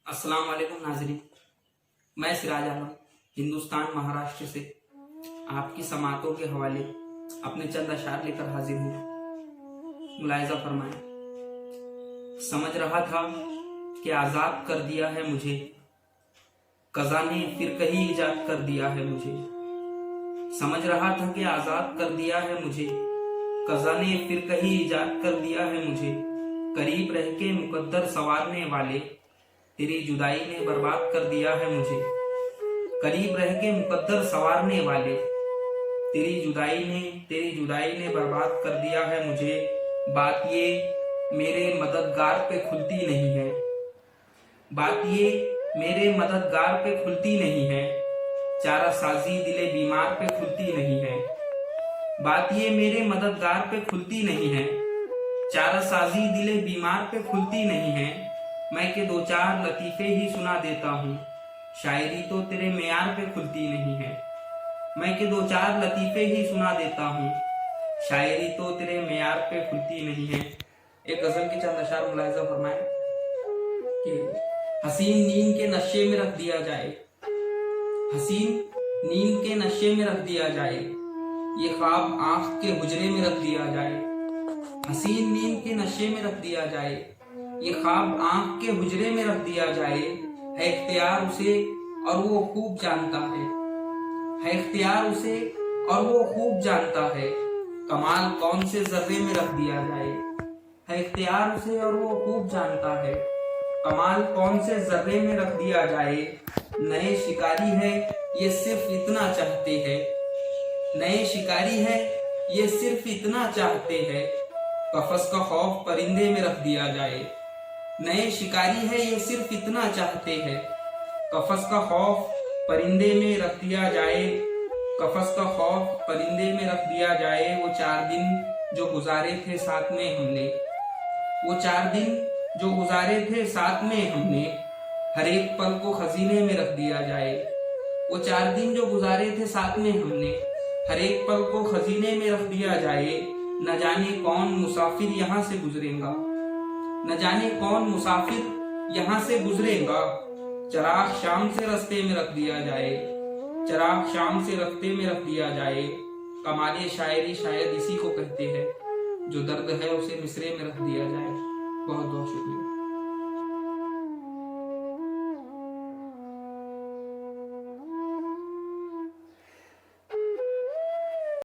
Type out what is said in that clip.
अस्सलाम वालेकुम नाजरीन। मैं सिराज आलम हिंदुस्तान महाराष्ट्र से आपकी समातों के हवाले अपने चंद अशार लेकर हाजिर हूँ। मुलायजा फरमाएं। समझ रहा था कि आजाद कर दिया है मुझे, कज़ा ने फिर कहीं इजाद कर दिया है मुझे। समझ रहा था कि आजाद कर दिया है मुझे, कज़ा ने फिर कहीं इजाद कर दिया है मुझे। करीब रह के मुकद्दर संवारने वाले, तेरी जुदाई ने बर्बाद कर दिया है मुझे। करीब रह के मुकद्दर संवारने वाले, तेरी जुदाई ने बर्बाद कर दिया है मुझे। बात ये मेरे मददगार पे खुलती नहीं है, बात ये मेरे मददगार पे खुलती नहीं है। चारा साजी दिले बीमार पे खुलती नहीं है, बात ये मेरे मददगार पे खुलती नहीं है। चारा साजी दिले बीमार पे खुलती नहीं है। मैं के दो चार लतीफे ही सुना देता हूँ, शायरी तो तेरे मेयार पे खुलती नहीं है। मैं के दो चार लतीफे ही सुना देता हूँ, शायरी तो तेरे मेयार पे खुलती नहीं है। एक गजल की चंद अशार मुलाहिजा फरमाए कि हसीन नींद के नशे में रख दिया जाए, हसीन नींद के नशे में रख दिया जाए। ये ख्वाब आंख के हुजरे में रख दिया जाए, हसीन नींद के नशे में रख दिया जाए। ये ख्वाब आंख के हुजरे में रख दिया जाए। है इख्तियार उसे और वो खूब जानता है इख्तियार उसे और वो खूब जानता है। कमाल कौन से जर्रे में रख दिया जाए, है इख्तियार उसे और वो खूब जानता है। कमाल कौन से जर्रे में रख दिया जाए। नए शिकारी है ये सिर्फ इतना चाहते हैं, नए शिकारी है ये सिर्फ इतना चाहते हैं। कफस का खौफ परिंदे में रख दिया जाए, नए शिकारी है ये सिर्फ इतना चाहते हैं। कफस का खौफ परिंदे में रख दिया जाए, कफस का खौफ परिंदे में रख दिया जाए। वो 4 दिन जो गुजारे थे साथ में हमने, वो 4 दिन जो गुजारे थे साथ में हमने। हर एक पल को खजीने में रख दिया जाए, वो 4 दिन जो गुजारे थे साथ में हमने। हर एक पल को खजीने में रख दिया जाए। न जाने कौन मुसाफिर यहाँ से गुजरेगा, न जाने कौन मुसाफिर यहाँ से गुजरेगा। चिराग शाम से रास्ते में रख दिया जाए, चिराग शाम से रास्ते में रख दिया जाए। कमाले शायरी शायद इसी को कहते हैं, जो दर्द है उसे मिसरे में रख दिया जाए। बहुत बहुत शुक्रिया।